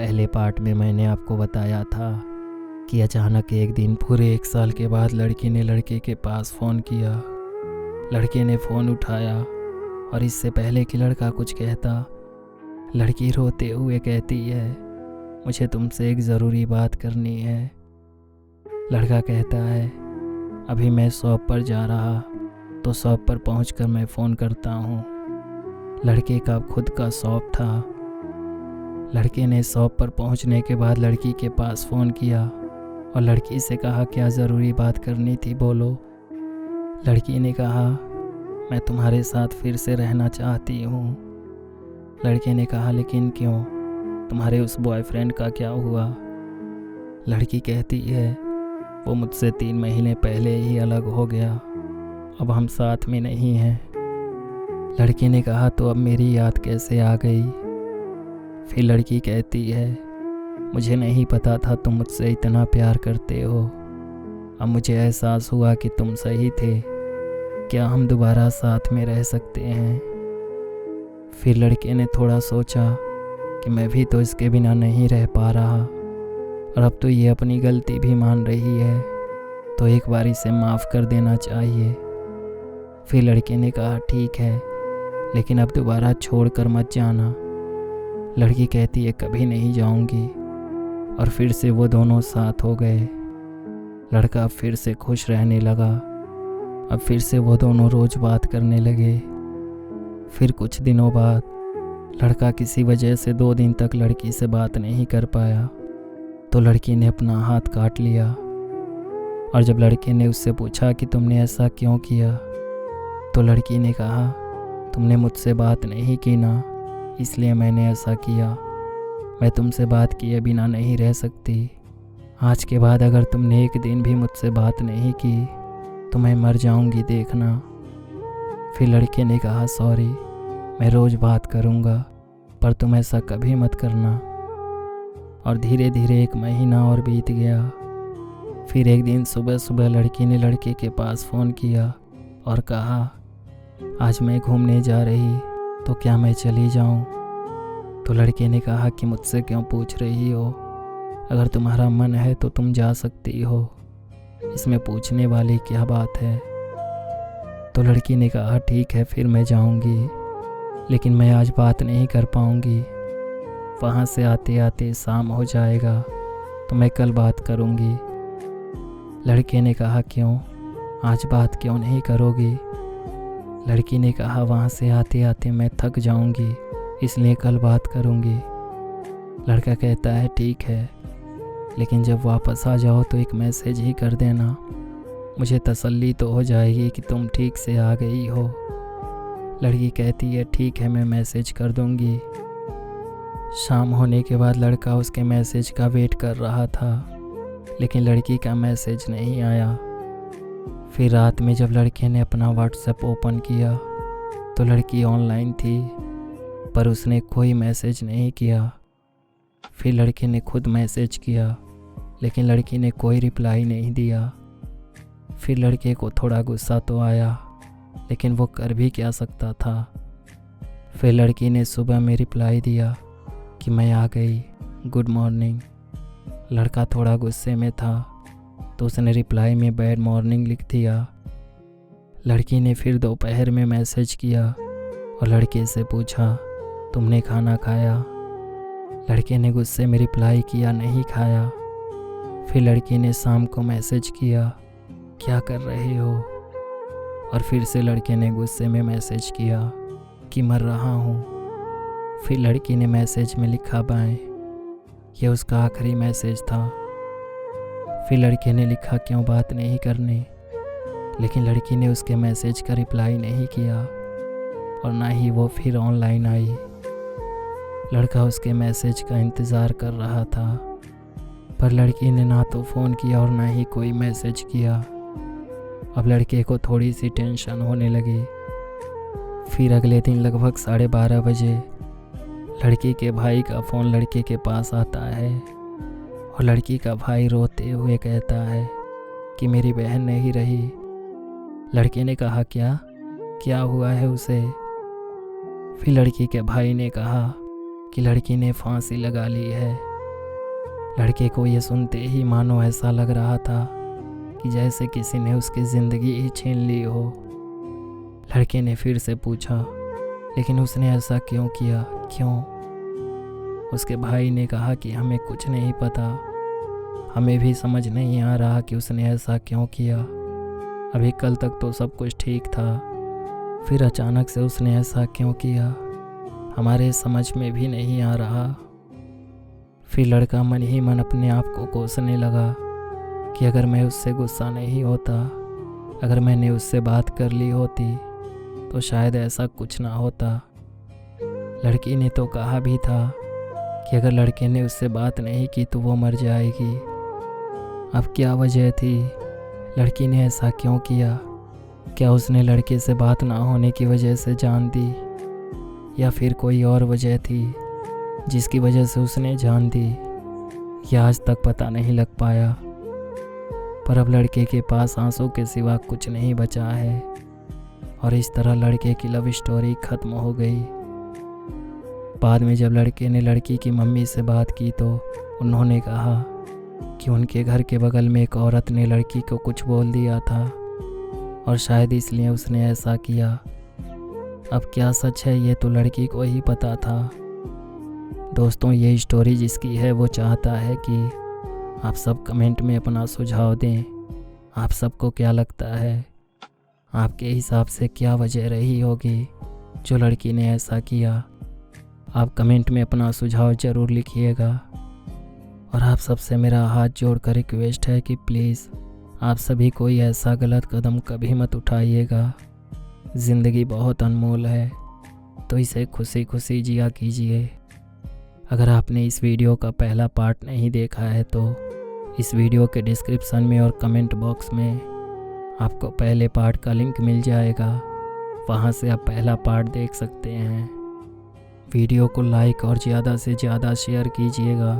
पहले पार्ट में मैंने आपको बताया था कि अचानक एक दिन पूरे 1 साल के बाद लड़की ने लड़के के पास फ़ोन किया। लड़के ने फ़ोन उठाया और इससे पहले कि लड़का कुछ कहता, लड़की रोते हुए कहती है, मुझे तुमसे एक ज़रूरी बात करनी है। लड़का कहता है, अभी मैं शॉप पर जा रहा, तो शॉप पर पहुंचकर मैं फ़ोन करता हूं। लड़के का खुद का शॉप था। लड़के ने शॉप पर पहुंचने के बाद लड़की के पास फ़ोन किया और लड़की से कहा, क्या ज़रूरी बात करनी थी, बोलो। लड़की ने कहा, मैं तुम्हारे साथ फिर से रहना चाहती हूँ। लड़के ने कहा, लेकिन क्यों, तुम्हारे उस बॉयफ्रेंड का क्या हुआ? लड़की कहती है, वो मुझसे 3 महीने पहले ही अलग हो गया, अब हम साथ में नहीं हैं। लड़के ने कहा, तो अब मेरी याद कैसे आ गई? फिर लड़की कहती है, मुझे नहीं पता था तुम मुझसे इतना प्यार करते हो। अब मुझे एहसास हुआ कि तुम सही थे। क्या हम दोबारा साथ में रह सकते हैं? फिर लड़के ने थोड़ा सोचा कि मैं भी तो इसके बिना नहीं रह पा रहा और अब तो ये अपनी गलती भी मान रही है, तो एक बार इसे माफ़ कर देना चाहिए। फिर लड़के ने कहा, ठीक है, लेकिन अब दोबारा छोड़कर मत जाना। लड़की कहती है, कभी नहीं जाऊंगी। और फिर से वो दोनों साथ हो गए। लड़का फिर से खुश रहने लगा। अब फिर से वो दोनों रोज़ बात करने लगे। फिर कुछ दिनों बाद लड़का किसी वजह से 2 दिन तक लड़की से बात नहीं कर पाया, तो लड़की ने अपना हाथ काट लिया। और जब लड़के ने उससे पूछा कि तुमने ऐसा क्यों किया, तो लड़की ने कहा, तुमने मुझसे बात नहीं की ना, इसलिए मैंने ऐसा किया। मैं तुमसे बात किए बिना नहीं रह सकती। आज के बाद अगर तुमने एक दिन भी मुझसे बात नहीं की तो मैं मर जाऊंगी, देखना। फिर लड़के ने कहा, सॉरी, मैं रोज़ बात करूंगा, पर तुम ऐसा कभी मत करना। और धीरे धीरे 1 महीना और बीत गया। फिर एक दिन सुबह सुबह लड़की ने लड़के के पास फ़ोन किया और कहा, आज मैं घूमने जा रही, तो क्या मैं चली जाऊं? तो लड़के ने कहा कि मुझसे क्यों पूछ रही हो, अगर तुम्हारा मन है तो तुम जा सकती हो, इसमें पूछने वाली क्या बात है? तो लड़की ने कहा, ठीक है, फिर मैं जाऊंगी, लेकिन मैं आज बात नहीं कर पाऊंगी। वहाँ से आते आते शाम हो जाएगा, तो मैं कल बात करूंगी। लड़के ने कहा, क्यों, आज बात क्यों नहीं करोगी? लड़की ने कहा, वहाँ से आते आते मैं थक जाऊंगी, इसलिए कल बात करूंगी। लड़का कहता है, ठीक है, लेकिन जब वापस आ जाओ तो एक मैसेज ही कर देना, मुझे तसल्ली तो हो जाएगी कि तुम ठीक से आ गई हो। लड़की कहती है, ठीक है, मैं मैसेज कर दूंगी। शाम होने के बाद लड़का उसके मैसेज का वेट कर रहा था, लेकिन लड़की का मैसेज नहीं आया। फिर रात में जब लड़के ने अपना व्हाट्सएप ओपन किया तो लड़की ऑनलाइन थी, पर उसने कोई मैसेज नहीं किया। फिर लड़के ने खुद मैसेज किया, लेकिन लड़की ने कोई रिप्लाई नहीं दिया। फिर लड़के को थोड़ा गुस्सा तो आया, लेकिन वो कर भी क्या सकता था। फिर लड़की ने सुबह में रिप्लाई दिया कि मैं आ गई, गुड मॉर्निंग। लड़का थोड़ा गुस्से में था, तो उसने रिप्लाई में बैड मॉर्निंग लिख दिया। लड़की ने फिर दोपहर में मैसेज किया और लड़के से पूछा, तुमने खाना खाया? लड़के ने गुस्से में रिप्लाई किया, नहीं खाया। फिर लड़की ने शाम को मैसेज किया, क्या कर रहे हो? और फिर से लड़के ने गुस्से में मैसेज किया कि मर रहा हूँ। फिर लड़की ने मैसेज में लिखा, बाय। यह उसका आखिरी मैसेज था। फिर लड़के ने लिखा, क्यों बात नहीं करनी? लेकिन लड़की ने उसके मैसेज का रिप्लाई नहीं किया और ना ही वो फिर ऑनलाइन आई। लड़का उसके मैसेज का इंतज़ार कर रहा था, पर लड़की ने ना तो फ़ोन किया और ना ही कोई मैसेज किया। अब लड़के को थोड़ी सी टेंशन होने लगी। फिर अगले दिन लगभग 12:30 बजे लड़की के भाई का फ़ोन लड़के के पास आता है और लड़की का भाई रोते हुए कहता है कि मेरी बहन नहीं रही। लड़के ने कहा, क्या हुआ है उसे? फिर लड़की के भाई ने कहा कि लड़की ने फांसी लगा ली है। लड़के को ये सुनते ही मानो ऐसा लग रहा था कि जैसे किसी ने उसकी ज़िंदगी ही छीन ली हो। लड़के ने फिर से पूछा, लेकिन उसने ऐसा क्यों किया, क्यों? उसके भाई ने कहा कि हमें कुछ नहीं पता, हमें भी समझ नहीं आ रहा कि उसने ऐसा क्यों किया। अभी कल तक तो सब कुछ ठीक था, फिर अचानक से उसने ऐसा क्यों किया, हमारे समझ में भी नहीं आ रहा। फिर लड़का मन ही मन अपने आप को कोसने लगा कि अगर मैं उससे गुस्सा नहीं होता, अगर मैंने उससे बात कर ली होती तो शायद ऐसा कुछ ना होता। लड़की ने तो कहा भी था कि अगर लड़के ने उससे बात नहीं की तो वो मर जाएगी। अब क्या वजह थी, लड़की ने ऐसा क्यों किया? क्या उसने लड़के से बात ना होने की वजह से जान दी, या फिर कोई और वजह थी जिसकी वजह से उसने जान दी? यह आज तक पता नहीं लग पाया। पर अब लड़के के पास आंसू के सिवा कुछ नहीं बचा है और इस तरह लड़के की लव स्टोरी खत्म हो गई। बाद में जब लड़के ने लड़की की मम्मी से बात की तो उन्होंने कहा कि उनके घर के बगल में एक औरत ने लड़की को कुछ बोल दिया था और शायद इसलिए उसने ऐसा किया। अब क्या सच है ये तो लड़की को ही पता था। दोस्तों, ये स्टोरी जिसकी है वो चाहता है कि आप सब कमेंट में अपना सुझाव दें। आप सबको क्या लगता है, आपके हिसाब से क्या वजह रही होगी जो लड़की ने ऐसा किया? आप कमेंट में अपना सुझाव ज़रूर लिखिएगा। और आप सबसे मेरा हाथ जोड़कर रिक्वेस्ट है कि प्लीज़ आप सभी कोई ऐसा गलत कदम कभी मत उठाइएगा। ज़िंदगी बहुत अनमोल है, तो इसे खुशी खुशी जिया कीजिए। अगर आपने इस वीडियो का पहला पार्ट नहीं देखा है तो इस वीडियो के डिस्क्रिप्शन में और कमेंट बॉक्स में आपको पहले पार्ट का लिंक मिल जाएगा, वहां से आप पहला पार्ट देख सकते हैं। वीडियो को लाइक और ज़्यादा से ज़्यादा शेयर कीजिएगा।